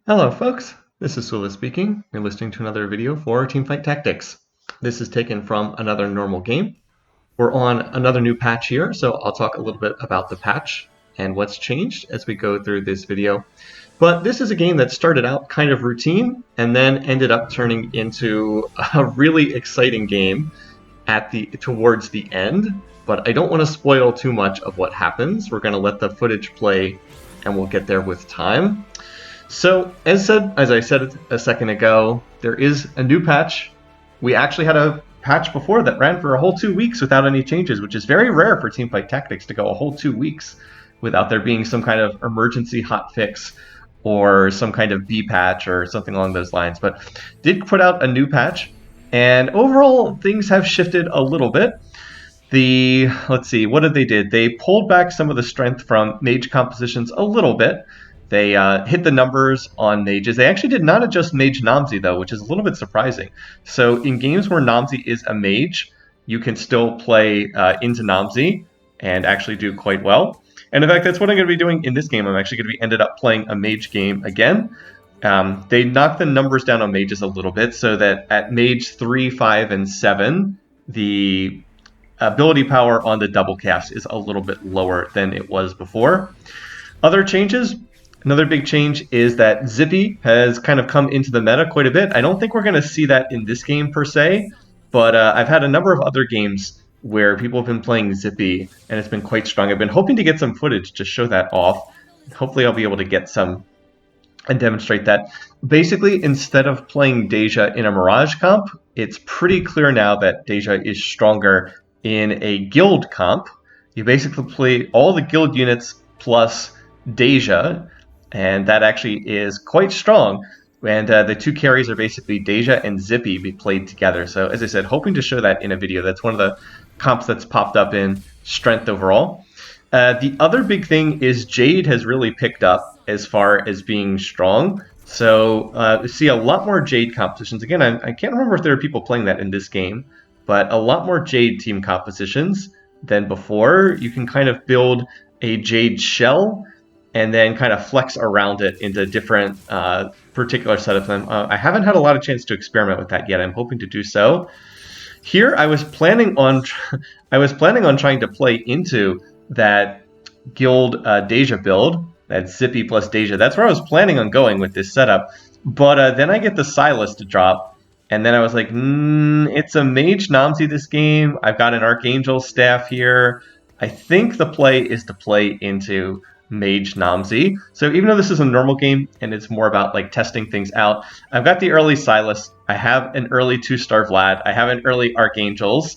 Hello folks, this is Sula speaking. You're listening to another video for Teamfight Tactics. This is taken from another normal game. We're on another new patch here, so I'll talk a little bit about the patch and what's changed as we go through this video. But this is a game that started out kind of routine and then ended up turning into a really exciting game towards the end. But I don't want to spoil too much of what happens. We're going to let the footage play and we'll get there with time. So, as I said a second ago, there is a new patch. We actually had a patch before that ran for a whole 2 weeks without any changes, which is very rare for Teamfight Tactics to go a whole 2 weeks without there being some kind of emergency hotfix or some kind of B patch or something along those lines. But did put out a new patch, and overall things have shifted a little bit. Let's see, what did they did? They pulled back some of the strength from mage compositions a little bit. They hit the numbers on mages. They actually did not adjust Mage Namzi, though, which is a little bit surprising. So in games where Namzi is a mage, you can still play into Namzi and actually do quite well. And in fact, that's what I'm going to be doing in this game. I'm actually going to be ended up playing a mage game again. They knocked the numbers down on mages a little bit so that at mage 3, 5, and 7, the ability power on the double cast is a little bit lower than it was before. Other changes. Another big change is that Zippy has kind of come into the meta quite a bit. I don't think we're going to see that in this game per se, but I've had a number of other games where people have been playing Zippy, and it's been quite strong. I've been hoping to get some footage to show that off. Hopefully I'll be able to get some and demonstrate that. Basically, instead of playing Deja in a Mirage comp, it's pretty clear now that Deja is stronger in a guild comp. You basically play all the guild units plus Deja, and that actually is quite strong. And the two carries are basically Deja and Zippy be played together. So as I said, hoping to show that in a video. That's one of the comps that's popped up in strength overall. The other big thing is Jade has really picked up as far as being strong. So we see a lot more Jade compositions. Again, I can't remember if there are people playing that in this game, but a lot more Jade team compositions than before. You can kind of build a Jade shell and then kind of flex around it into different particular set of them. I haven't had a lot of chance to experiment with that yet. I'm hoping to do so. Here, I was planning on trying to play into that guild Deja build, that Zippy plus Deja. That's where I was planning on going with this setup. But then I get the Silas to drop, and then I was like, it's a Mage Namzi this game. I've got an Archangel staff here. I think the play is to play into Mage Namzi. So even though this is a normal game and it's more about like testing things out, I've got the early Silas, I have an early 2-star Vlad, I have an early Archangels.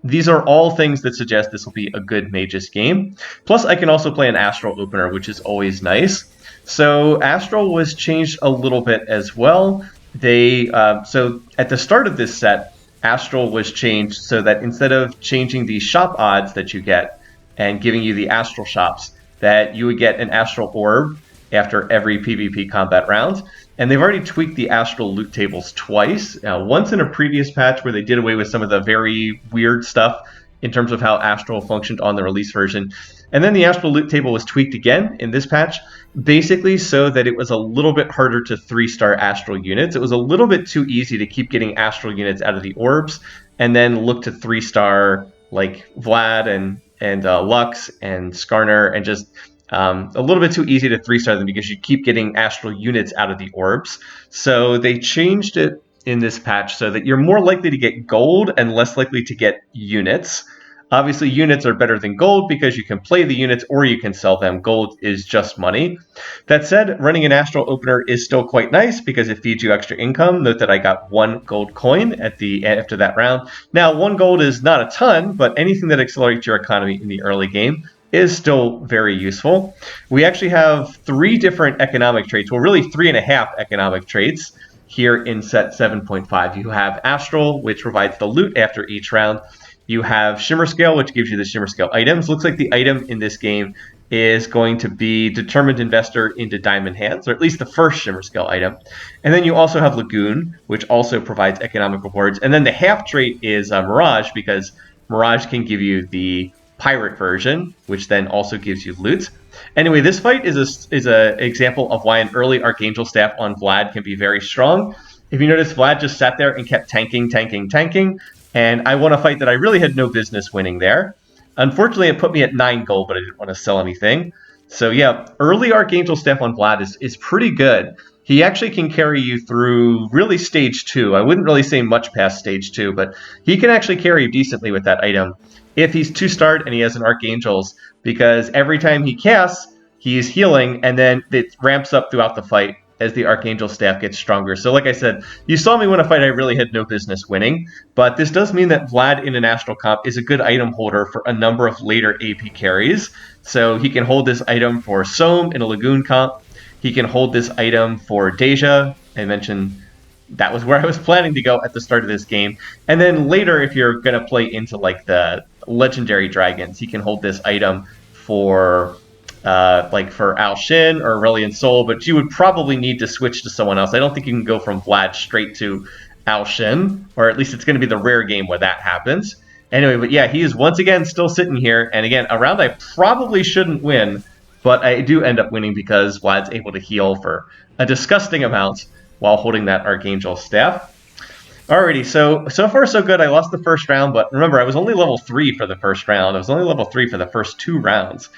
These are all things that suggest this will be a good Mages game. Plus I can also play an Astral opener, which is always nice. So Astral was changed a little bit as well. So at the start of this set, Astral was changed so that instead of changing the shop odds that you get and giving you the Astral shops, that you would get an Astral Orb after every PvP combat round. And they've already tweaked the Astral loot tables twice. Once in a previous patch where they did away with some of the very weird stuff in terms of how Astral functioned on the release version. And then the Astral loot table was tweaked again in this patch, basically so that it was a little bit harder to 3-star Astral units. It was a little bit too easy to keep getting Astral units out of the orbs and then look to 3-star like Vlad and Lux and Skarner, and just a little bit too easy to 3-star them because you keep getting Astral units out of the orbs. So they changed it in this patch so that you're more likely to get gold and less likely to get units. Obviously, units are better than gold because you can play the units or you can sell them. Gold is just money. That said, running an Astral opener is still quite nice because it feeds you extra income. Note that I got 1 gold coin after that round. Now, 1 gold is not a ton, but anything that accelerates your economy in the early game is still very useful. We actually have 3 different economic traits. Well, really 3.5 economic traits here in set 7.5. You have Astral, which provides the loot after each round. You have Shimmer Scale, which gives you the Shimmer Scale items. Looks like the item in this game is going to be Determined Investor into Diamond Hands, or at least the first Shimmer Scale item. And then you also have Lagoon, which also provides economic rewards. And then the half trait is Mirage, because Mirage can give you the pirate version, which then also gives you loot. Anyway, this fight is a example of why an early Archangel staff on Vlad can be very strong. If you notice, Vlad just sat there and kept tanking, and I won a fight that I really had no business winning there. Unfortunately, it put me at 9 gold, but I didn't want to sell anything. So yeah, early Archangel staff on Vlad is pretty good. He actually can carry you through really stage 2. I wouldn't really say much past stage 2, but he can actually carry you decently with that item if he's 2-starred and he has an Archangels, because every time he casts, he's healing, and then it ramps up throughout the fight as the Archangel staff gets stronger. So like I said, you saw me win a fight I really had no business winning, but this does mean that Vlad in a national comp is a good item holder for a number of later AP carries. So he can hold this item for Soam in a Lagoon comp. He can hold this item for Deja. I mentioned that was where I was planning to go at the start of this game. And then later, if you're going to play into like the legendary dragons, he can hold this item for like for Al Shin or Aurelian Soul, but you would probably need to switch to someone else. I don't think you can go from Vlad straight to Al Shin, or at least it's going to be the rare game where that happens. Anyway, but yeah, he is once again still sitting here, and again, a round I probably shouldn't win, but I do end up winning because Vlad's able to heal for a disgusting amount while holding that Archangel staff. Alrighty, so far so good. I lost the first round, but remember, I was only level 3 for the first round. I was only level 3 for the first 2 rounds.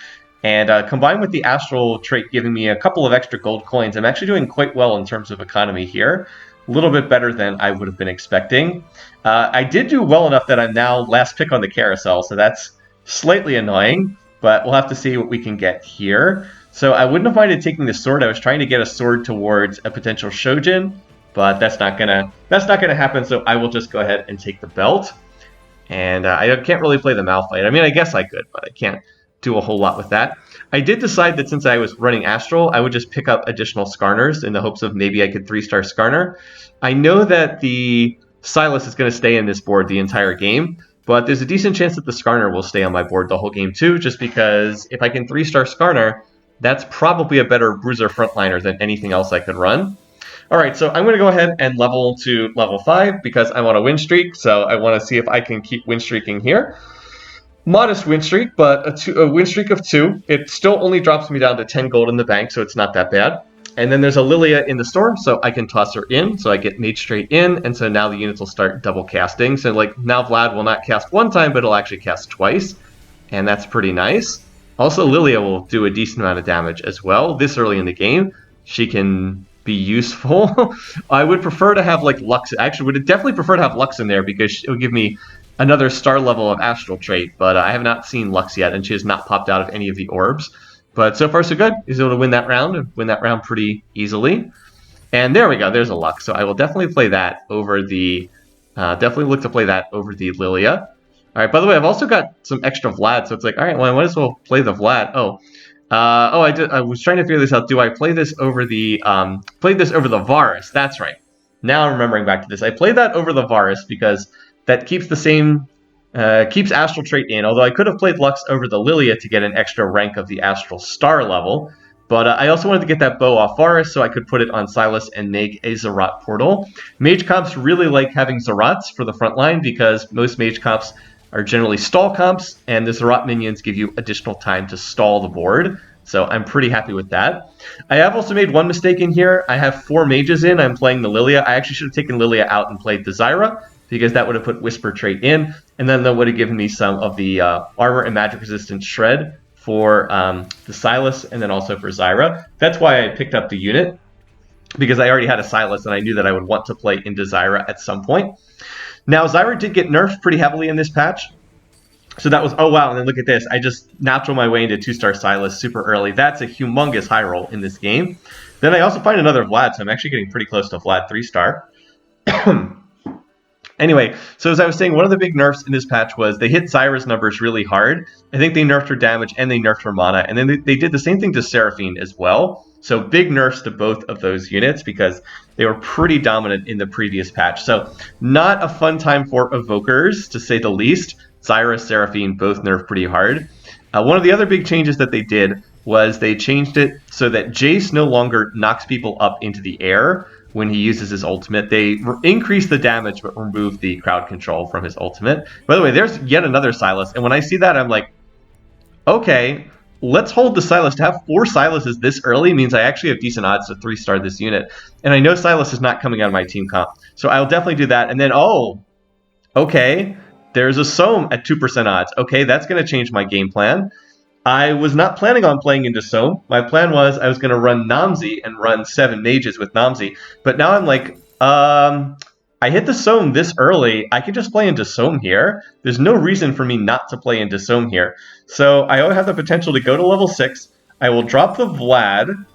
And combined with the Astral trait giving me a couple of extra gold coins, I'm actually doing quite well in terms of economy here. A little bit better than I would have been expecting. I did do well enough that I'm now last pick on the carousel, so that's slightly annoying, but we'll have to see what we can get here. So I wouldn't have minded taking the sword. I was trying to get a sword towards a potential Shojin, but that's not gonna happen, so I will just go ahead and take the belt. And I can't really play the Malphite. I mean, I guess I could, but I can't do a whole lot with that. I did decide that since I was running Astral, I would just pick up additional Skarners in the hopes of maybe I could 3-star Skarner. I know that the Silas is going to stay in this board the entire game, but there's a decent chance that the Skarner will stay on my board the whole game too, just because if I can 3-star Skarner, that's probably a better Bruiser frontliner than anything else I could run. Alright, so I'm going to go ahead and level to level 5 because I want a win streak, so I want to see if I can keep win streaking here. Modest win streak, but a win streak of 2. It still only drops me down to 10 gold in the bank, so it's not that bad. And then there's a Lilia in the storm, so I can toss her in, so I get made straight in, and so now the units will start double casting. So like now Vlad will not cast one time, but it'll actually cast twice, and that's pretty nice. Also, Lilia will do a decent amount of damage as well this early in the game. She can be useful. I would prefer to have like Lux. Actually, would definitely prefer to have Lux in there because it would give me another star level of Astral trait, but I have not seen Lux yet, and she has not popped out of any of the orbs. But so far so good. He's able to win that round, and win that round pretty easily. And there we go, there's a Lux. So I will definitely play that over the, definitely look to play that over the Lilia. Alright, by the way, I've also got some extra Vlad, so it's like, alright, well, I might as well play the Vlad. I was trying to figure this out. Do I play this over the, Varus? That's right. Now I'm remembering back to this. I played that over the Varus because that keeps the same, keeps Astral trait in, although I could have played Lux over the Lilia to get an extra rank of the Astral star level. But I also wanted to get that bow off Varus so I could put it on Silas and make a Zerat portal. Mage comps really like having Zerats for the front line because most mage comps are generally stall comps, and the Zerat minions give you additional time to stall the board. So I'm pretty happy with that. I have also made one mistake in here. I have 4 mages in. I'm playing the Lilia. I actually should have taken Lilia out and played the Zyra, because that would have put Whisper trait in, and then that would have given me some of the armor and magic resistance shred for the Silas, and then also for Zyra. That's why I picked up the unit, because I already had a Silas, and I knew that I would want to play into Zyra at some point. Now, Zyra did get nerfed pretty heavily in this patch, so that was, oh wow, and then look at this. I just natural my way into 2-star Silas super early. That's a humongous high roll in this game. Then I also find another Vlad, so I'm actually getting pretty close to Vlad 3-star. Anyway, so as I was saying, one of the big nerfs in this patch was they hit Zyra's numbers really hard. I think they nerfed her damage and they nerfed her mana, and then they did the same thing to Seraphine as well. So big nerfs to both of those units because they were pretty dominant in the previous patch. So not a fun time for Evokers, to say the least. Zyra, Seraphine both nerfed pretty hard. One of the other big changes that they did was they changed it so that Jace no longer knocks people up into the air when he uses his ultimate. They increase the damage but remove the crowd control from his ultimate. By the way, there's yet another Silas, and when I see that, I'm like, okay, let's hold the Silas. To have 4 Silases this early means I actually have decent odds to 3-star this unit. And I know Silas is not coming out of my team comp. So I'll definitely do that. And then, oh, okay, there's a Soam at 2% odds. Okay, that's going to change my game plan. I was not planning on playing into Soam. My plan was I was going to run Namzi and run 7 mages with Namzi. But now I'm like, I hit the Soam this early. I could just play into Soam here. There's no reason for me not to play into Soam here. So I have the potential to go to level 6. I will drop the Vlad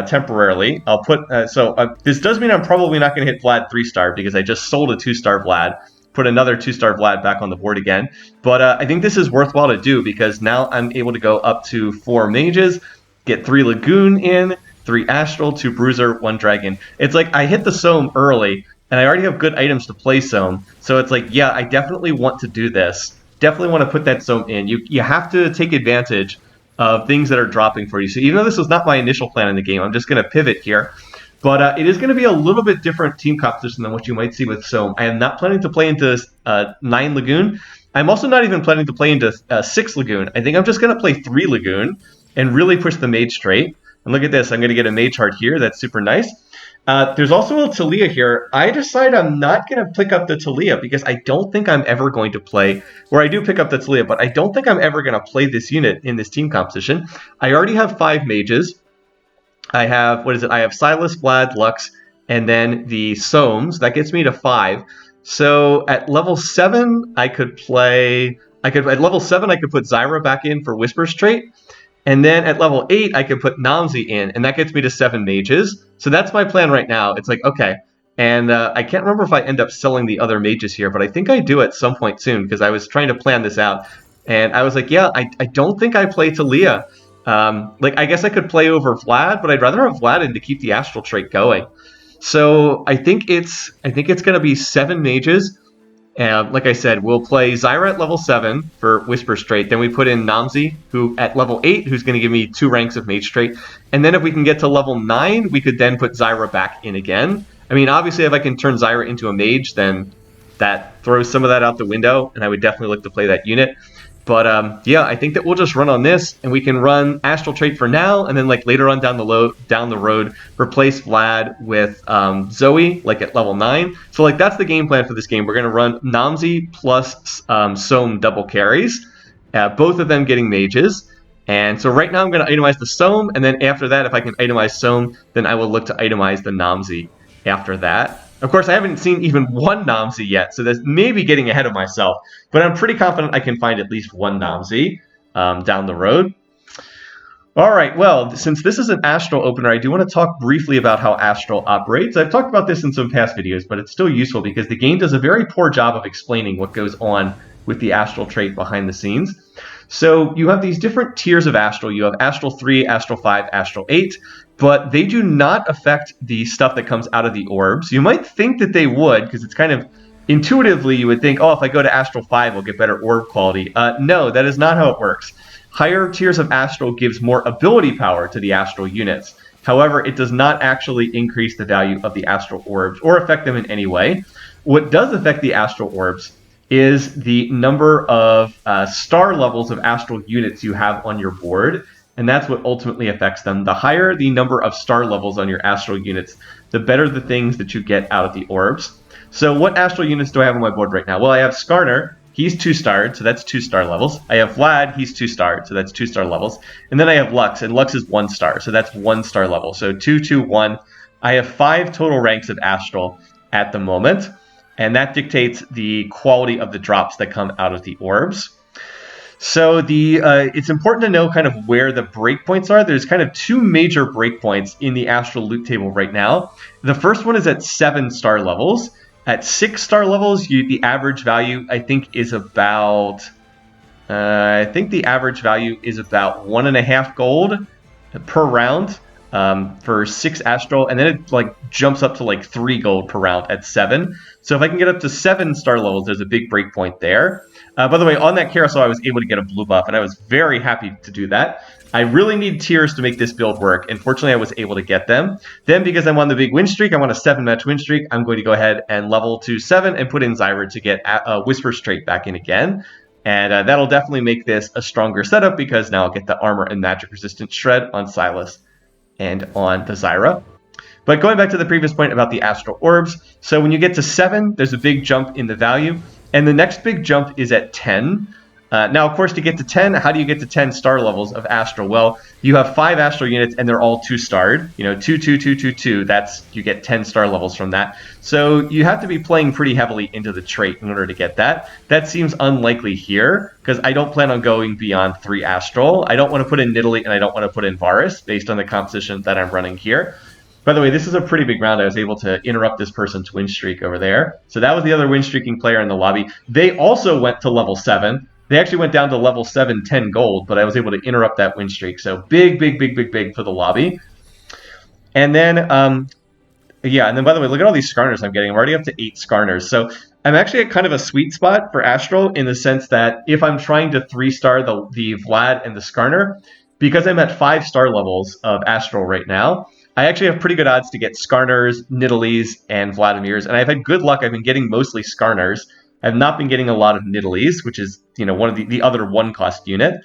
temporarily. I'll put this does mean I'm probably not going to hit Vlad 3-star because I just sold a 2-star Vlad. Put another 2-star Vlad back on the board again. But I think this is worthwhile to do because now I'm able to go up to 4 mages, get 3 Lagoon in, 3 Astral, 2 Bruiser, 1 Dragon. It's like I hit the Soam early, and I already have good items to play Soam. So it's like, yeah, I definitely want to do this. Definitely want to put that Soam in. You have to take advantage of things that are dropping for you. So even though this was not my initial plan in the game, I'm just going to pivot here. But it is going to be a little bit different team composition than what you might see with Soam. I am not planning to play into 9 Lagoon. I'm also not even planning to play into 6 Lagoon. I think I'm just going to play 3 Lagoon and really push the mage straight. And look at this. I'm going to get a mage heart here. That's super nice. There's also a Talia here. I decide I'm not going to pick up the Talia because I don't think I'm ever going to play, or I do pick up the Talia, but I don't think I'm ever going to play this unit in this team composition. I already have 5 mages. I have, I have Silas, Vlad, Lux, and then the Soams. That gets me to 5. So at level 7, at level 7, I could put Zyra back in for Whisper's trait. And then at level 8, I could put Namzi in, and that gets me to 7 mages. So that's my plan right now. It's like, okay. And I can't remember if I end up selling the other mages here, but I think I do at some point soon, because I was trying to plan this out. And I was like, yeah, I don't think I play Talia. I guess I could play over Vlad, but I'd rather have Vlad in to keep the Astral trait going. So I think it's going to be 7 mages. Like I said, we'll play Zyra at level 7 for Whisper Straight. Then we put in Namzi, who at level 8, who's going to give me 2 ranks of Mage Straight. And then if we can get to level 9, we could then put Zyra back in again. I mean, obviously, if I can turn Zyra into a Mage, then that throws some of that out the window, and I would definitely look to play that unit. But yeah, I think that we'll just run on this, and we can run Astral Trait for now, and then later on down the road, replace Vlad with Zoe, at level 9. So that's the game plan for this game. We're gonna run Namzi plus Soam double carries, both of them getting mages. And so right now I'm gonna itemize the Soam, and then after that, if I can itemize Soam, then I will look to itemize the Namzi after that. Of course, I haven't seen even one Namzi yet, so that's maybe getting ahead of myself. But I'm pretty confident I can find at least one Namzi down the road. All right, well, since this is an Astral opener, I do want to talk briefly about how Astral operates. I've talked about this in some past videos, but it's still useful because the game does a very poor job of explaining what goes on with the Astral trait behind the scenes. So you have these different tiers of Astral. You have Astral 3, Astral 5, Astral 8, but they do not affect the stuff that comes out of the orbs. You might think that they would, because it's kind of intuitively you would think, oh, if I go to Astral 5, I'll get better orb quality. No, that is not how it works. Higher tiers of Astral gives more ability power to the Astral units. However, it does not actually increase the value of the Astral orbs or affect them in any way. What does affect the Astral orbs is the number of star levels of Astral units you have on your board, and that's what ultimately affects them. The higher the number of star levels on your Astral units, the better the things that you get out of the orbs. So what Astral units do I have on my board right now? Well, I have Skarner. He's 2-starred, so that's 2-star levels. I have Vlad, he's 2-starred, so that's 2-star levels. And then I have Lux, and Lux is 1-star, so that's 1-star level. So 2, 2, 1. I have 5 total ranks of Astral at the moment, and that dictates the quality of the drops that come out of the orbs. So it's important to know kind of where the breakpoints are. There's kind of 2 major breakpoints in the Astral loot table right now. The first one is at 7-star levels. At 6-star levels, the average value, I think, is about... the average value is about 1.5 gold per round for 6 Astral, and then it jumps up to 3 gold per round at 7. So if I can get up to 7-star levels, there's a big breakpoint there. By the way, on that carousel, I was able to get a blue buff, and I was very happy to do that. I really need tiers to make this build work, and fortunately I was able to get them. Then, because I'm on the big win streak, I'm on a 7-match win streak, I'm going to go ahead and level to 7 and put in Zyra to get Whisper Straight back in again. And that'll definitely make this a stronger setup because now I'll get the armor and magic resistant shred on Silas and on the Zyra. But going back to the previous point about the astral orbs, so when you get to 7, there's a big jump in the value, and the next big jump is at 10. Now, of course, to get to 10, how do you get to 10 star levels of astral? Well, you have 5 astral units, and they're all 2-starred. 2, 2, 2, 2, 2. That's, you get 10 star levels from that. So you have to be playing pretty heavily into the trait in order to get that. That seems unlikely here, because I don't plan on going beyond 3 astral. I don't want to put in Nidalee, and I don't want to put in Varus, based on the composition that I'm running here. By the way, this is a pretty big round. I was able to interrupt this person's win streak over there. So that was the other win streaking player in the lobby. They also went to level 7. They actually went down to level 7, 10 gold, but I was able to interrupt that win streak. So big, big, big, big, big for the lobby. And then, yeah, and then by the way, look at all these Skarners I'm getting. I'm already up to 8 Skarners. So I'm actually at kind of a sweet spot for Astral in the sense that if I'm trying to 3-star the Vlad and the Skarner, because I'm at 5-star levels of Astral right now, I actually have pretty good odds to get Skarners, Nidalees, and Vladimirs, and I've had good luck. I've been getting mostly Skarners. I've not been getting a lot of Nidalees, which is one of the other 1-cost unit.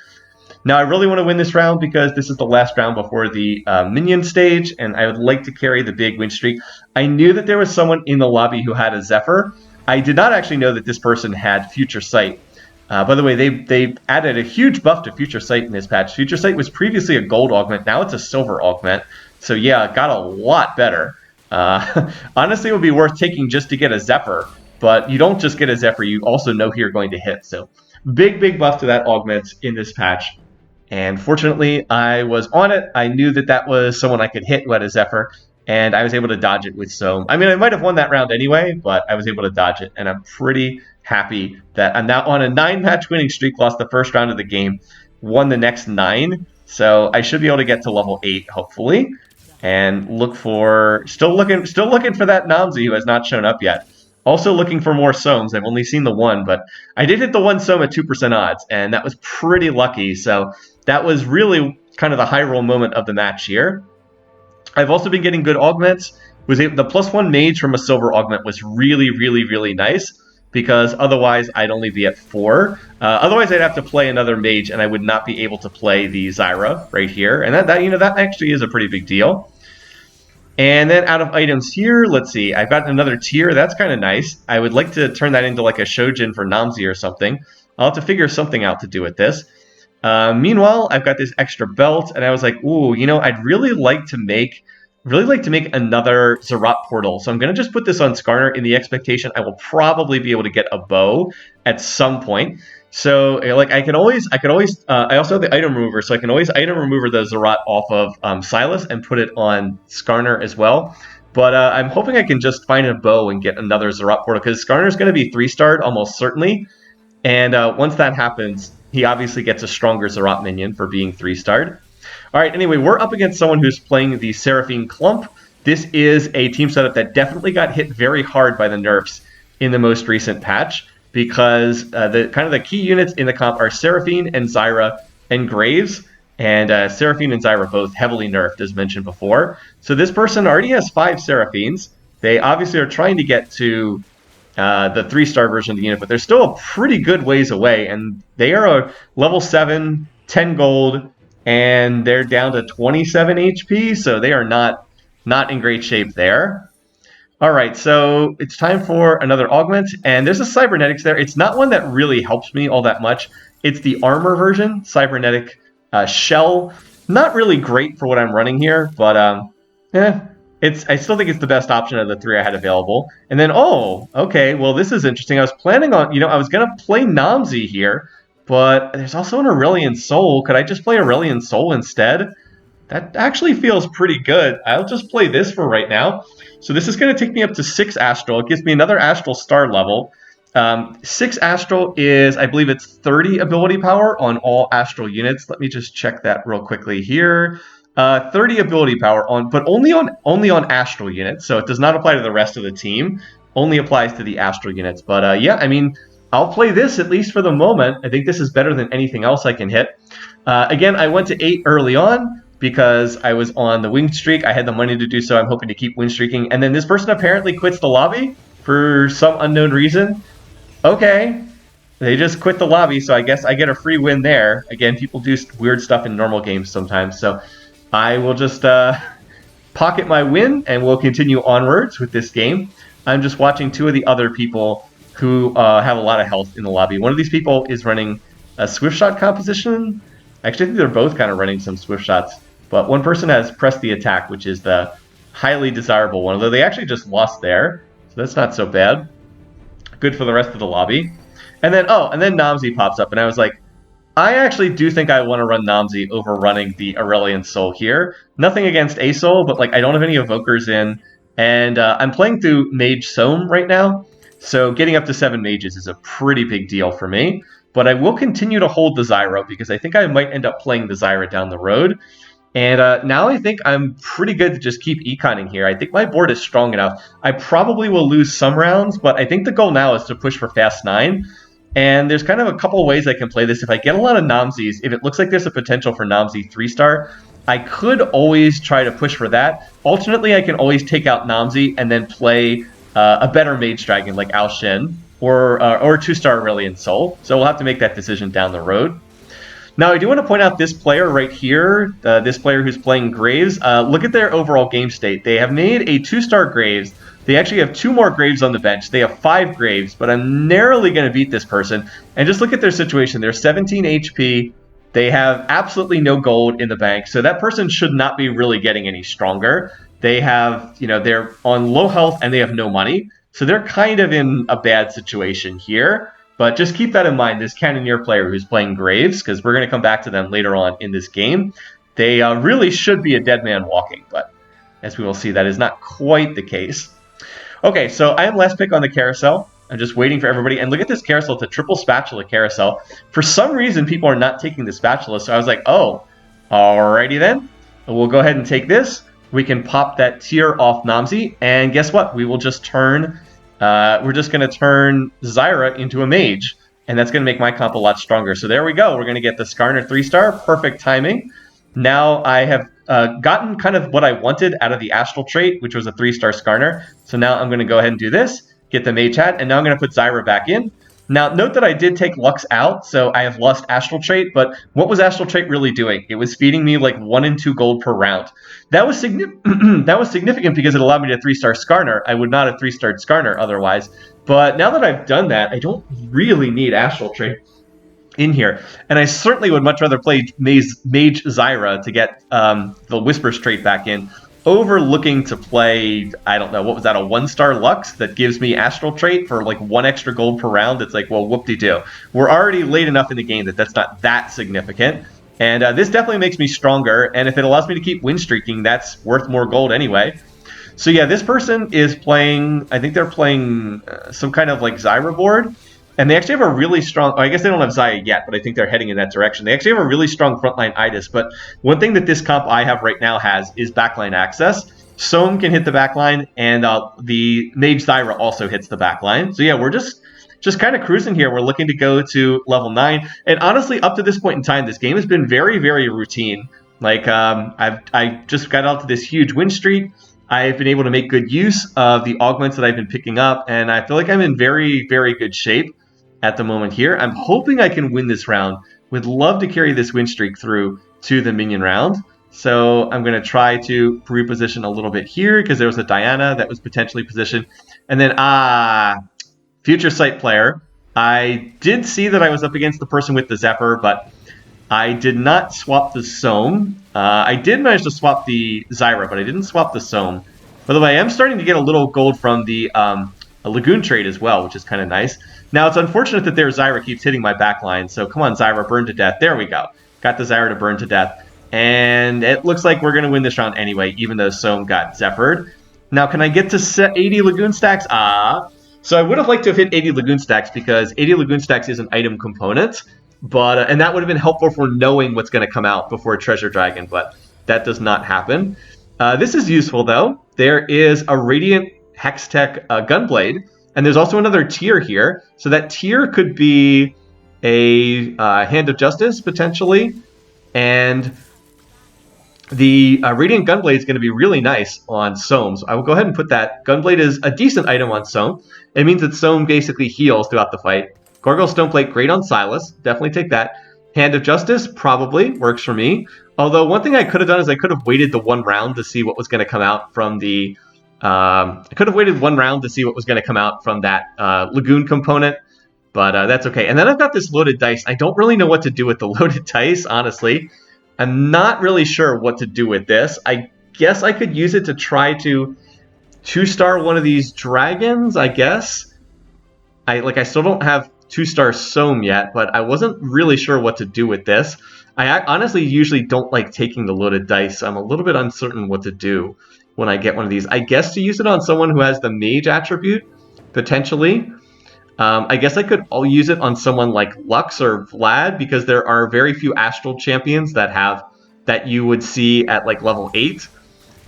Now, I really want to win this round because this is the last round before the minion stage, and I would like to carry the big win streak. I knew that there was someone in the lobby who had a Zephyr. I did not actually know that this person had Future Sight. By the way, they added a huge buff to Future Sight in this patch. Future Sight was previously a gold augment. Now it's a silver augment. So yeah, it got a lot better. Honestly, it would be worth taking just to get a Zephyr. But you don't just get a Zephyr, you also know who you're going to hit. So big, big buff to that augment in this patch. And fortunately, I was on it. I knew that that was someone I could hit who had a Zephyr. And I was able to dodge it with Soam. I mean, I might have won that round anyway, but I was able to dodge it. And I'm pretty happy that I'm now on a 9-match winning streak, lost the first round of the game, won the next 9. So I should be able to get to level 8, hopefully. And look for, still looking for that Namzi who has not shown up yet. Also looking for more Soams. I've only seen the one, but I did hit the one Soam at 2% odds, and that was pretty lucky. So that was really kind of the high roll moment of the match here. I've also been getting good augments. The +1 mage from a silver augment was really, really, really nice, because otherwise I'd only be at 4. Otherwise I'd have to play another mage, and I would not be able to play the Zyra right here. And that actually is a pretty big deal. And then out of items here, let's see, I've got another tier. That's kind of nice. I would like to turn that into like a Shojin for Namzi or something. I'll have to figure something out to do with this. Meanwhile, I've got this extra belt, and I was like, ooh, I'd really like to make another Zerat portal. So I'm going to just put this on Skarner in the expectation I will probably be able to get a bow at some point. So like I also have the item remover, so I can always item remover the Zerat off of Silas and put it on Skarner as well. But I'm hoping I can just find a bow and get another Zerat portal, because Skarner's going to be 3-starred almost certainly. And once that happens, he obviously gets a stronger Zerat minion for being 3-starred. All right, anyway, we're up against someone who's playing the Seraphine Clump. This is a team setup that definitely got hit very hard by the nerfs in the most recent patch, because the key units in the comp are Seraphine and Zyra and Graves, and Seraphine and Zyra both heavily nerfed, as mentioned before. So this person already has 5 Seraphines. They obviously are trying to get to the 3-star version of the unit, but they're still a pretty good ways away, and they are a level 7, 10 gold, and they're down to 27 HP, so they are not in great shape there. All right, so it's time for another augment, and there's a cybernetics there. It's not one that really helps me all that much. It's the armor version, cybernetic shell. Not really great for what I'm running here, but I still think it's the best option of the 3 I had available. And then, oh, okay, well, this is interesting. I was planning on, I was going to play Namzi here, but there's also an Aurelian Soul. Could I just play Aurelian Soul instead? That actually feels pretty good. I'll just play this for right now. So this is going to take me up to 6 Astral. It gives me another Astral star level. 6 Astral is, I believe it's 30 ability power on all Astral units. Let me just check that real quickly here. 30 ability power but only on Astral units. So it does not apply to the rest of the team. Only applies to the Astral units. But yeah, I mean, I'll play this at least for the moment. I think this is better than anything else I can hit. Again, I went to 8 early on because I was on the win streak. I had the money to do so. I'm hoping to keep win streaking. And then this person apparently quits the lobby for some unknown reason. Okay. They just quit the lobby, so I guess I get a free win there. Again, people do weird stuff in normal games sometimes, so I will just pocket my win, and we'll continue onwards with this game. I'm just watching two of the other people who have a lot of health in the lobby. One of these people is running a swift shot composition. Actually, I think they're both kind of running some swift shots, but one person has pressed the attack, which is the highly desirable one, although they actually just lost there, so that's not so bad. Good for the rest of the lobby. And then, and then Namzi pops up, and I was like, I actually do think I want to run Namzi over running the Aurelian Soul here. Nothing against A Soul, but like I don't have any evokers in, and I'm playing through Mage Soam right now, so getting up to 7 mages is a pretty big deal for me. But I will continue to hold the Zyra because I think I might end up playing the Zyra down the road. And now I think I'm pretty good to just keep econing here. I think my board is strong enough. I probably will lose some rounds, but I think the goal now is to push for Fast 9. And there's kind of a couple of ways I can play this. If I get a lot of Namzis, if it looks like there's a potential for Namzi 3-star, I could always try to push for that. Alternately, I can always take out Namzi and then play a better Mage Dragon like Ao Shen or 2-star Aurelian Soul. So we'll have to make that decision down the road. Now, I do want to point out this player right here, this player who's playing Graves. Look at their overall game state. They have made a 2-star Graves. They actually have 2 more Graves on the bench. They have 5 Graves, but I'm narrowly going to beat this person. And just look at their situation. They're 17 HP. They have absolutely no gold in the bank, so that person should not be really getting any stronger. They have, they're on low health and they have no money, so they're kind of in a bad situation here. But just keep that in mind, this Cannoneer player who's playing Graves, because we're going to come back to them later on in this game. They really should be a dead man walking, but as we will see, that is not quite the case. Okay, so I am last pick on the carousel. I'm just waiting for everybody. And look at this carousel. It's a triple spatula carousel. For some reason, people are not taking the spatula, so I was like, oh, alrighty then. We'll go ahead and take this. We can pop that tier off Namzi, and guess what? We will just turn... we're just going to turn Zyra into a mage, and that's going to make my comp a lot stronger. So there we go. We're going to get the Skarner 3-star. Perfect timing. Now I have gotten kind of what I wanted out of the Astral trait, which was a 3-star Skarner. So now I'm going to go ahead and do this, get the mage hat, and now I'm going to put Zyra back in. Now, note that I did take Lux out, so I have lost Astral trait, but what was Astral trait really doing? It was feeding me like 1 and 2 gold per round. That was, that was significant because it allowed me to 3-star Skarner. I would not have 3-starred Skarner otherwise. But now that I've done that, I don't really need Astral trait in here. And I certainly would much rather play Mage Zyra to get the Whisper trait back in, over looking to play, I don't know, what was that, a 1-star Lux that gives me Astral trait for like 1 extra gold per round. It's like, well, whoop-de-doo. We're already late enough in the game that that's not that significant. And this definitely makes me stronger, and if it allows me to keep win streaking, that's worth more gold anyway. So yeah, this person is playing, I think they're playing some kind of like Zyra board, and they actually have a really strong, I guess they don't have Zaya yet, but I think they're heading in that direction. They actually have a really strong frontline Itis, but one thing that this comp I have right now has is backline access. Soam can hit the backline, and the Mage Zyra also hits the backline. So yeah, we're just kind of cruising here. We're looking to go to level 9, and honestly, up to this point in time, this game has been very, very routine. Like, I just got out to this huge win streak. I've been able to make good use of the augments that I've been picking up, and I feel like I'm in very, very good shape at the moment here. I'm hoping I can win this round. Would love to carry this win streak through to the minion round. So I'm going to try to reposition a little bit here because there was a Diana that was potentially positioned. And then, Future Sight player. I did see that I was up against the person with the Zephyr, but I did not swap the Soam. I did manage to swap the Zyra, but I didn't swap the Soam. By the way, I am starting to get a little gold from the Lagoon trade as well, which is kind of nice. Now, it's unfortunate that their Zyra keeps hitting my backline, so come on, Zyra, burn to death. There we go. Got the Zyra to burn to death. And it looks like we're going to win this round anyway, even though Soam got Zephyred. Now, can I get to 80 Lagoon stacks? So I would have liked to have hit 80 Lagoon stacks because 80 Lagoon stacks is an item component, but and that would have been helpful for knowing what's going to come out before Treasure Dragon, but that does not happen. This is useful, though. There is a Radiant Hextech Gunblade, and there's also another tier here. So that tier could be a Hand of Justice, potentially, and the Radiant Gunblade is going to be really nice on Soam. So I will go ahead and put that. Gunblade is a decent item on Soam. It means that Soam basically heals throughout the fight. Gorgel Stoneplate, great on Silas. Definitely take that. Hand of Justice, probably works for me. Although one thing I could have done is I could have waited the one round to see what was going to come out from the... I could have waited one round to see what was going to come out from that Lagoon component. But that's okay. And then I've got this loaded dice. I don't really know what to do with the loaded dice, honestly. I'm not really sure what to do with this. I guess I could use it to try to 2-star one of these dragons, I guess. I still don't have 2-star Soam yet, but I wasn't really sure what to do with this. I honestly usually don't like taking the loaded dice. I'm a little bit uncertain what to do when I get one of these. I guess to use it on someone who has the mage attribute, potentially. I guess I could use it on someone like Lux or Vlad, because there are very few Astral champions that you would see at like level 8.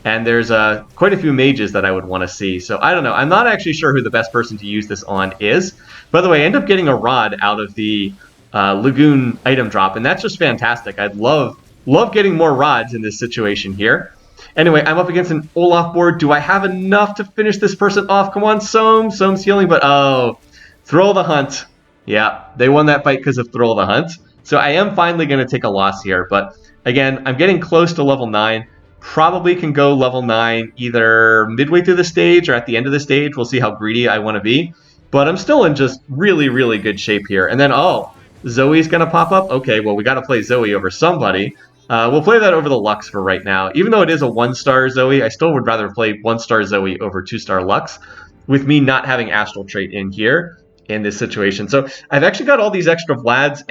And there's quite a few mages that I would want to see. So I don't know. I'm not actually sure who the best person to use this on is. By the way, I end up getting a rod out of the Lagoon item drop, and that's just fantastic. I'd love getting more rods in this situation here. Anyway, I'm up against an Olaf board. Do I have enough to finish this person off? Come on, Soam. Soam's healing, but oh... Thrill the Hunt. Yeah, they won that fight because of Thrill the Hunt. So I am finally going to take a loss here. But again, I'm getting close to level 9. Probably can go level 9 either midway through the stage or at the end of the stage. We'll see how greedy I want to be. But I'm still in just really, really good shape here. And then, oh, Zoe's going to pop up? Okay, well, we got to play Zoe over somebody. We'll play that over the Lux for right now. Even though it is a 1-star Zoe, I still would rather play 1-star Zoe over 2-star Lux, with me not having Astral Trait in here in this situation. So I've actually got all these extra Vlads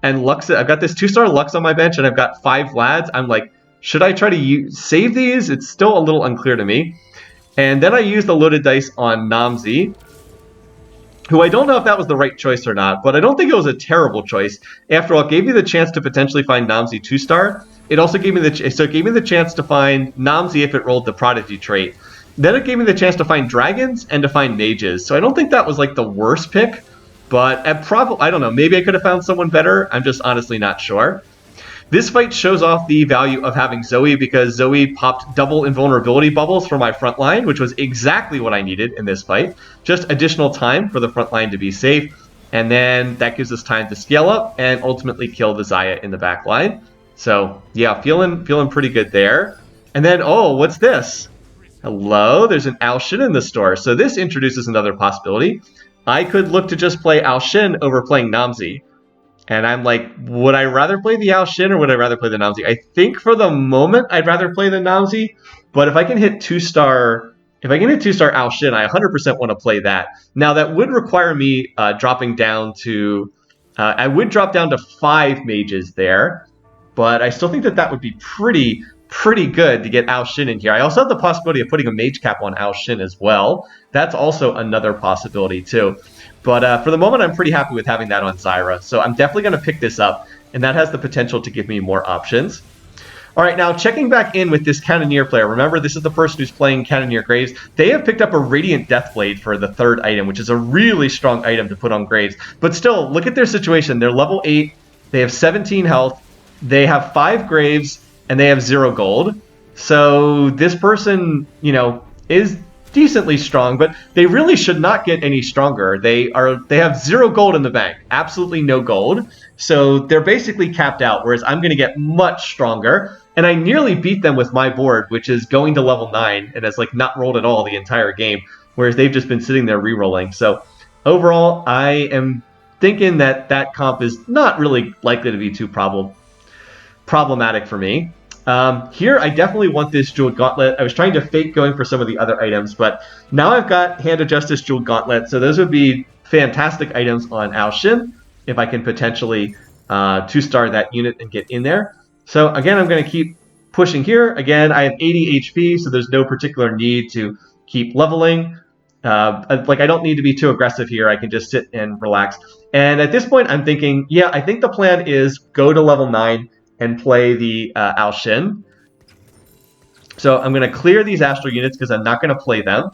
and Lux. I've got this 2-star Lux on my bench, and I've got 5 Vlads. I'm like, should I try to save these? It's still a little unclear to me. And then I used the loaded dice on Namzi, who I don't know if that was the right choice or not, but I don't think it was a terrible choice. After all, it gave me the chance to potentially find Namzi 2-star. It also gave me the chance to find Namzi if it rolled the Prodigy trait. Then it gave me the chance to find dragons and to find mages. So I don't think that was like the worst pick, but I don't know, maybe I could have found someone better. I'm just honestly not sure. This fight shows off the value of having Zoe, because Zoe popped double invulnerability bubbles for my front line, which was exactly what I needed in this fight. Just additional time for the front line to be safe, and then that gives us time to scale up and ultimately kill the Xayah in the back line. So yeah, feeling pretty good there. And then, oh, what's this? Hello, there's an Ao Shin in the store. So this introduces another possibility. I could look to just play Ao Shin over playing Namzi. And I'm like, would I rather play the Ao Shin or would I rather play the Namzi? I think for the moment I'd rather play the Namzi, but if I can hit 2-star Ao Shin, I 100% want to play that. Now that would require me dropping down to I would drop down to 5 mages there, but I still think that would be pretty good to get Ao Shin in here. I also have the possibility of putting a mage cap on Ao Shin as well. That's also another possibility too. But for the moment, I'm pretty happy with having that on Zyra. So I'm definitely going to pick this up, and that has the potential to give me more options. All right, now checking back in with this Cannoneer player. Remember, this is the person who's playing Cannoneer Graves. They have picked up a Radiant Deathblade for the 3rd item, which is a really strong item to put on Graves. But still, look at their situation. They're level 8. They have 17 health. They have 5 Graves, and they have 0 gold. So this person, is decently strong, but they really should not get any stronger. They have 0 gold in the bank, absolutely no gold. So they're basically capped out, whereas I'm going to get much stronger. And I nearly beat them with my board, which is going to level 9 and has not rolled at all the entire game, whereas they've just been sitting there re-rolling. So overall, I am thinking that comp is not really likely to be too problematic for me. Here, I definitely want this Jeweled Gauntlet. I was trying to fake going for some of the other items, but now I've got Hand of Justice, Jeweled Gauntlet, so those would be fantastic items on Ao Shin if I can potentially 2-star that unit and get in there. So again, I'm going to keep pushing here. Again, I have 80 HP, so there's no particular need to keep leveling. I don't need to be too aggressive here. I can just sit and relax. And at this point, I'm thinking, yeah, I think the plan is go to level 9 and play the Ao Shin. So I'm going to clear these Astral units because I'm not going to play them.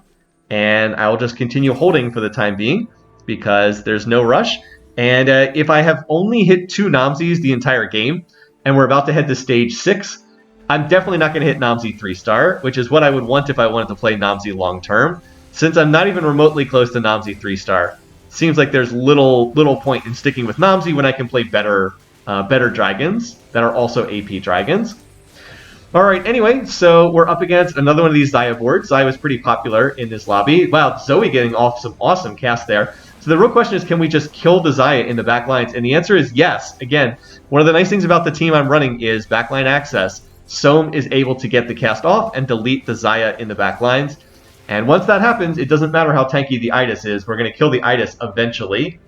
And I'll just continue holding for the time being because there's no rush. And if I have only hit 2 Namzis the entire game, and we're about to head to stage 6, I'm definitely not going to hit Namzi 3-star, which is what I would want if I wanted to play Namzi long term, since I'm not even remotely close to Namzi 3-star. seems like there's little point in sticking with Namzi when I can play better dragons that are also AP dragons. All right, anyway, so we're up against another one of these Xayah boards. Xayah was pretty popular in this lobby. Wow, Zoe getting off some awesome cast there. So the real question is, can we just kill the Xayah in the back lines? And the answer is yes. Again, one of the nice things about the team I'm running is backline access. Soam is able to get the cast off and delete the Xayah in the back lines. And once that happens, it doesn't matter how tanky the Itis is. We're going to kill the Itis eventually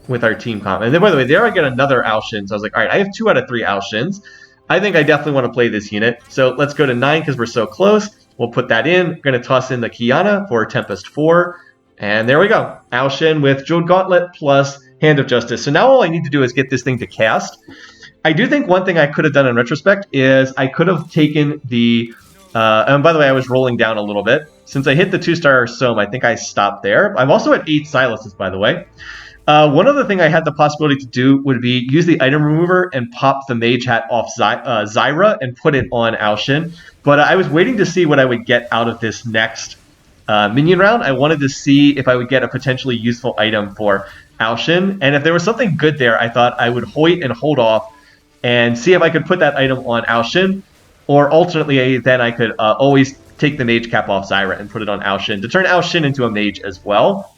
with our team comp. And then, by the way, there I get another Alshin. So I was like, all right, I have 2 out of 3 Alshins. I think I definitely want to play this unit. So let's go to 9 because we're so close. We'll put that in. Going to toss in the Kiana for Tempest 4. And there we go. Alshin with Jeweled Gauntlet plus Hand of Justice. So now all I need to do is get this thing to cast. I do think one thing I could have done in retrospect is I could have taken the... and by the way, I was rolling down a little bit. Since I hit the 2-star Soam, I think I stopped there. I'm also at 8 Siluses, by the way. One other thing I had the possibility to do would be use the item remover and pop the mage hat off Zyra and put it on Alshin. But I was waiting to see what I would get out of this next minion round. I wanted to see if I would get a potentially useful item for Alshin. And if there was something good there, I thought I would hoit and hold off and see if I could put that item on Alshin. Or alternately, then I could always take the mage cap off Zyra and put it on Alshin to turn Alshin into a mage as well.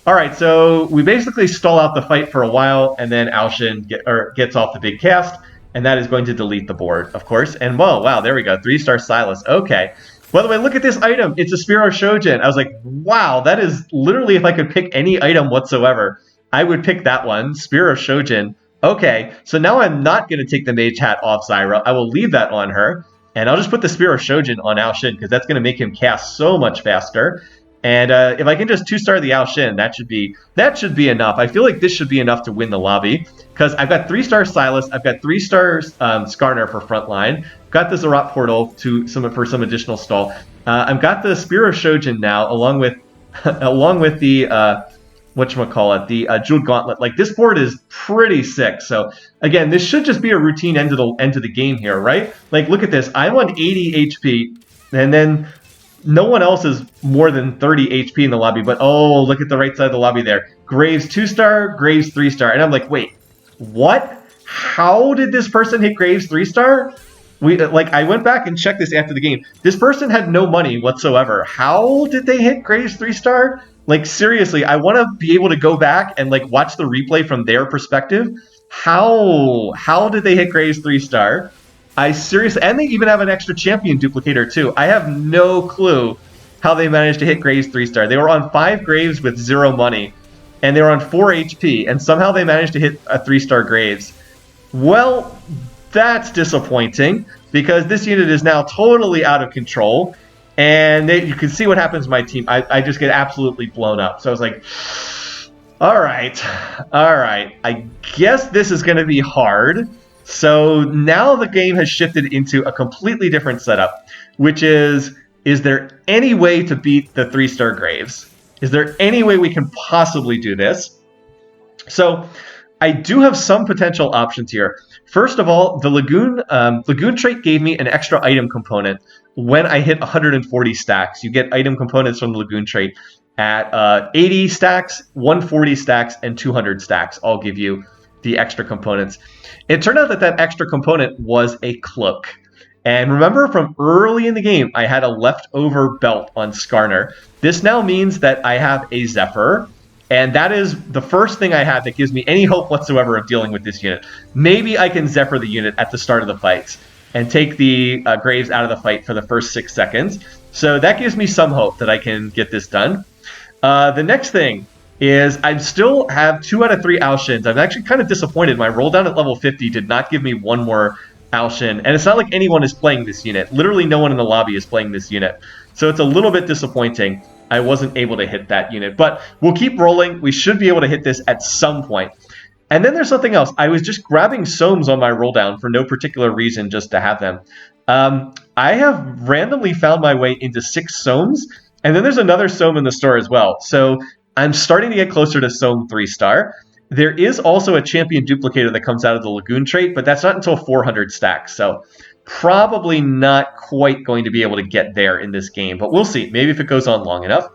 All right, so we basically stall out the fight for a while, and then Alshin gets off the big cast, and that is going to delete the board, of course. And whoa, wow, there we go, 3-star Silas. Okay. By the way, look at this item. It's a Spear of Shojin. I was like, wow, that is literally, if I could pick any item whatsoever, I would pick that one, Spear of Shojin. Okay, so now I'm not going to take the mage hat off Zyra. I will leave that on her, and I'll just put the Spear of Shojin on Alshin, because that's going to make him cast so much faster. And if I can just 2-star the Alshin, that should be enough. I feel like this should be enough to win the lobby, because I've got 3-star Silas, I've got 3-star Skarner for frontline, got the Zerat portal for some additional stall. I've got the Spear of Shojin now, along with the whatchamacallit, the Jeweled Gauntlet. Like, this board is pretty sick. So again, this should just be a routine end to the game here, right? Like, look at this. I'm on 80 HP, and then no one else is more than 30 HP in the lobby, but oh, look at the right side of the lobby there. Graves 2-star, Graves 3-star. And I'm like, wait, what? How did this person hit Graves 3-star? I went back and checked this after the game. This person had no money whatsoever. How did they hit Graves 3-star? Like, seriously, I want to be able to go back and like watch the replay from their perspective. How did they hit Graves 3-star? I seriously, and they even have an extra champion duplicator too. I have no clue how they managed to hit Graves 3-star. They were on 5 Graves with 0 money, and they were on 4 HP, and somehow they managed to hit a 3-star Graves. Well, that's disappointing, because this unit is now totally out of control, and you can see what happens to my team. I just get absolutely blown up. So I was like, all right, I guess this is going to be hard. So now the game has shifted into a completely different setup, which is there any way to beat the 3-star Graves? Is there any way we can possibly do this? So I do have some potential options here. First of all, the Lagoon trait gave me an extra item component when I hit 140 stacks. You get item components from the Lagoon trait at 80 stacks, 140 stacks, and 200 stacks. I'll give you the extra components. It turned out that extra component was a cloak. And remember from early in the game, I had a leftover belt on Skarner. This now means that I have a Zephyr, and that is the first thing I have that gives me any hope whatsoever of dealing with this unit. Maybe I can Zephyr the unit at the start of the fights and take the Graves out of the fight for the first 6 seconds. So that gives me some hope that I can get this done. The next thing is I still have 2 out of 3 Alshins. I'm actually kind of disappointed. My roll down at level 50 did not give me one more Alshin. And it's not like anyone is playing this unit. Literally no one in the lobby is playing this unit. So it's a little bit disappointing I wasn't able to hit that unit. But we'll keep rolling. We should be able to hit this at some point. And then there's something else. I was just grabbing Soams on my roll down for no particular reason, just to have them. I have randomly found my way into 6 Soams. And then there's another Soam in the store as well. So I'm starting to get closer to Soam 3-star. There is also a champion duplicator that comes out of the Lagoon trait, but that's not until 400 stacks. So probably not quite going to be able to get there in this game, but we'll see. Maybe if it goes on long enough.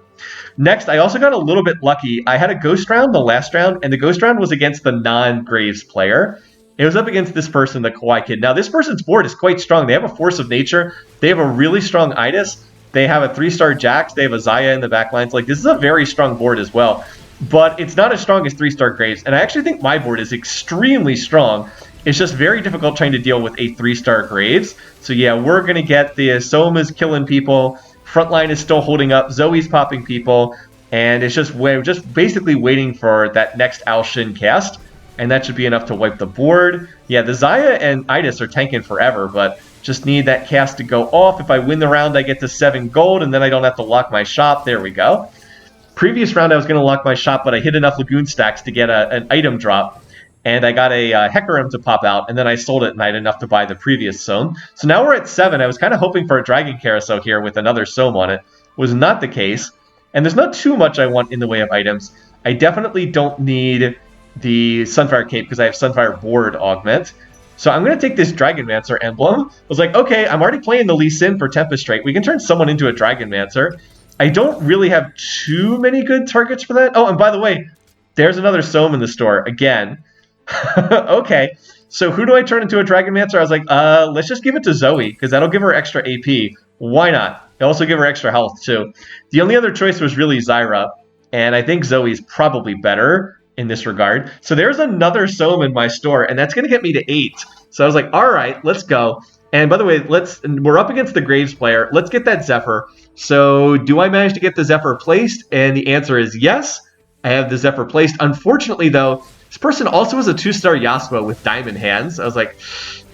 Next, I also got a little bit lucky. I had a ghost round the last round, and the ghost round was against the non-Graves player. It was up against this person, the Kawaii Kid. Now, this person's board is quite strong. They have a Force of Nature. They have a really strong Itis. They have a 3-star Jax. They have a Zaya in the back lines. Like, this is a very strong board as well. But it's not as strong as 3-star Graves. And I actually think my board is extremely strong. It's just very difficult trying to deal with a 3-star Graves. So yeah, we're going to get the Soma's killing people. Frontline is still holding up. Zoe's popping people. And it's just we're just basically waiting for that next Al-Shin cast. And that should be enough to wipe the board. Yeah, the Zaya and Itis are tanking forever, but just need that cast to go off. If I win the round, I get to 7 gold, and then I don't have to lock my shop. There we go. Previous round, I was going to lock my shop, but I hit enough Lagoon stacks to get an item drop. And I got a Hecarim to pop out, and then I sold it, and I had enough to buy the previous Soam. So now we're at 7. I was kind of hoping for a Dragon Carousel here with another Soam on it. Was not the case. And there's not too much I want in the way of items. I definitely don't need the Sunfire Cape because I have Sunfire Board Augment. So I'm going to take this Dragonmancer emblem. I was like, okay, I'm already playing the Lee Sin for Tempest Trait. We can turn someone into a Dragonmancer. I don't really have too many good targets for that. Oh, and by the way, there's another Soam in the store again. Okay, so who do I turn into a Dragonmancer? I was like, let's just give it to Zoe because that'll give her extra AP. Why not? It'll also give her extra health too. The only other choice was really Zyra, and I think Zoe's probably better in this regard. So there's another Soam in my store, and that's going to get me to 8. So I was like, all right, let's go. And by the way, we're up against the Graves player. Let's get that Zephyr. So do I manage to get the Zephyr placed? And the answer is yes. I have the Zephyr placed. Unfortunately, though, this person also has a 2-star Yasuo with diamond hands. I was like,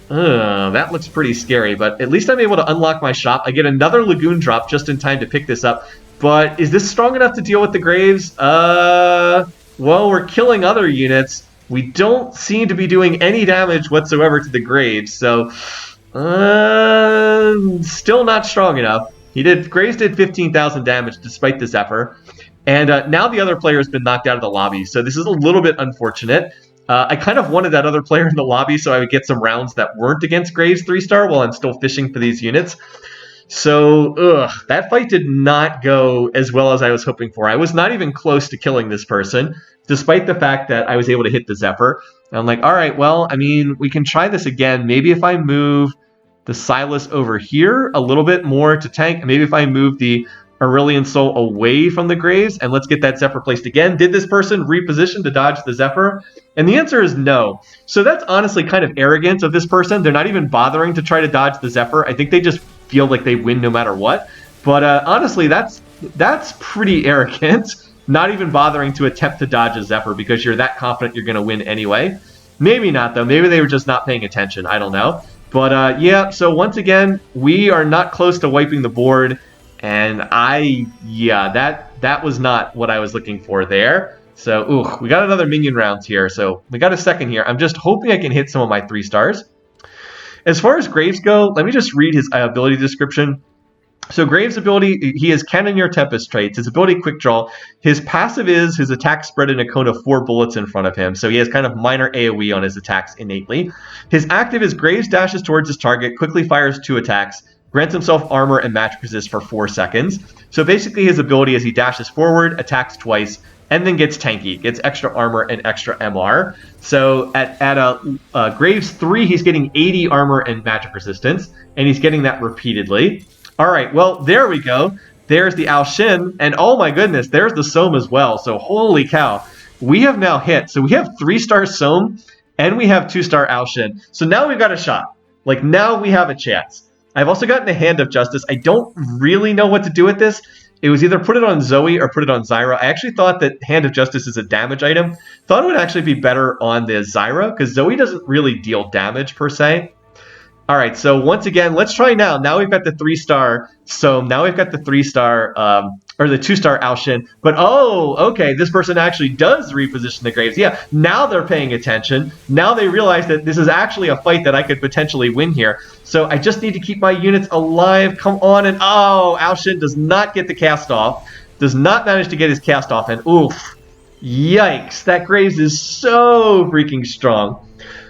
that looks pretty scary. But at least I'm able to unlock my shop. I get another Lagoon drop just in time to pick this up. But is this strong enough to deal with the Graves? Well, we're killing other units. We don't seem to be doing any damage whatsoever to the Graves, so still not strong enough. Graves did 15,000 damage despite the Zephyr, and now the other player has been knocked out of the lobby, so this is a little bit unfortunate. I kind of wanted that other player in the lobby so I would get some rounds that weren't against Graves 3-star while I'm still fishing for these units. So, that fight did not go as well as I was hoping for. I was not even close to killing this person, despite the fact that I was able to hit the Zephyr. And I'm like, all right, well, I mean, we can try this again. Maybe if I move the Silas over here a little bit more to tank, maybe if I move the Aurelion Soul away from the Graves, and let's get that Zephyr placed again. Did this person reposition to dodge the Zephyr? And the answer is no. So that's honestly kind of arrogant of this person. They're not even bothering to try to dodge the Zephyr. I think they just feel like they win no matter what. But honestly, that's pretty arrogant. Not even bothering to attempt to dodge a Zephyr because you're that confident you're going to win anyway. Maybe not, though. Maybe they were just not paying attention. I don't know. But yeah, so once again, we are not close to wiping the board. And that was not what I was looking for there. So, we got another minion round here. So we got a second here. I'm just hoping I can hit some of my 3-stars. As far as Graves go, let me just read his ability description. So Graves' ability, he has Cannoneer Tempest traits. His ability, Quick Draw. His passive is his attack spread in a cone of 4 bullets in front of him. So he has kind of minor AoE on his attacks innately. His active is Graves dashes towards his target, quickly fires 2 attacks, grants himself armor and magic resist for 4 seconds. So basically his ability is he dashes forward, attacks twice, and then gets tanky, gets extra armor and extra MR. So at Graves 3, he's getting 80 armor and magic resistance, and he's getting that repeatedly. All right, well, there we go. There's the Al-Shin, and oh my goodness, there's the Soam as well. So holy cow, we have now hit. So we have 3-star Soam, and we have 2-star Al-Shin. So now we've got a shot. Like, now we have a chance. I've also gotten a Hand of Justice. I don't really know what to do with this. It was either put it on Zoe or put it on Zyra. I actually thought that Hand of Justice is a damage item. Thought it would actually be better on the Zyra, because Zoe doesn't really deal damage per se. All right, so once again, let's try now. Now we've got the 3-star Soam. Now we've got the 3-star, or the 2-star Al-Shin. But, oh, okay, this person actually does reposition the Graves. Yeah, now they're paying attention. Now they realize that this is actually a fight that I could potentially win here. So I just need to keep my units alive. Come on, and oh, Al-Shin does not get the cast off. Does not manage to get his cast off, and oof. Yikes, that Graves is so freaking strong.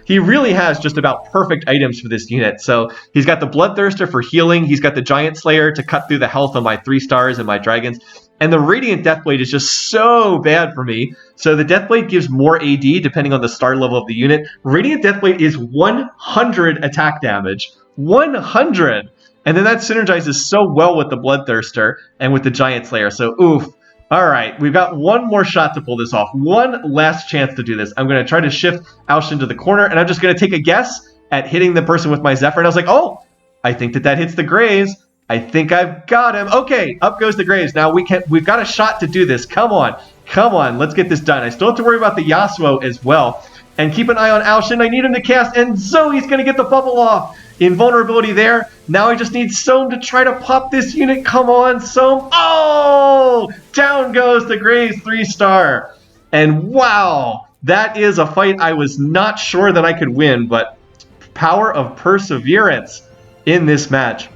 he really has just about perfect items for this unit. So he's got the Bloodthirster for healing. He's got the Giant Slayer to cut through the health on my 3 stars and my dragons. And the Radiant Deathblade is just so bad for me. So the Deathblade gives more AD depending on the star level of the unit. Radiant Deathblade is 100 attack damage. 100! And then that synergizes so well with the Bloodthirster and with the Giant Slayer. So, oof. All right, we've got one more shot to pull this off. One last chance to do this. I'm going to try to shift Alshin to the corner, and I'm just going to take a guess at hitting the person with my Zephyr. And I was like, oh, I think that hits the Graves. I think I've got him. Okay, up goes the Graves. Now we've got a shot to do this. Come on. Come on, let's get this done. I still have to worry about the Yasuo as well. And keep an eye on Alshin. I need him to cast, and Zoe's going to get the bubble off. Invulnerability there. Now I just need Soam to try to pop this unit. Come on, Soam. Oh! Down goes the Graves 3-star. And wow, that is a fight I was not sure that I could win, but power of Perseverance in this match.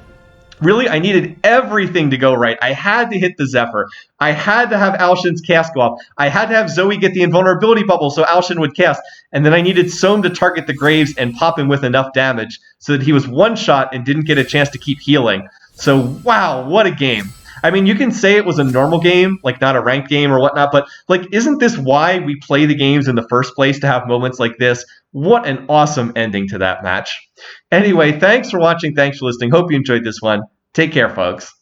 Really, I needed everything to go right. I had to hit the Zephyr. I had to have Alshin's cast go off. I had to have Zoe get the invulnerability bubble so Alshin would cast. And then I needed Soam to target the Graves and pop him with enough damage so that he was one shot and didn't get a chance to keep healing. So, wow, what a game. I mean, you can say it was a normal game, like not a ranked game or whatnot, but like, isn't this why we play the games in the first place, to have moments like this? What an awesome ending to that match. Anyway, thanks for watching. Thanks for listening. Hope you enjoyed this one. Take care, folks.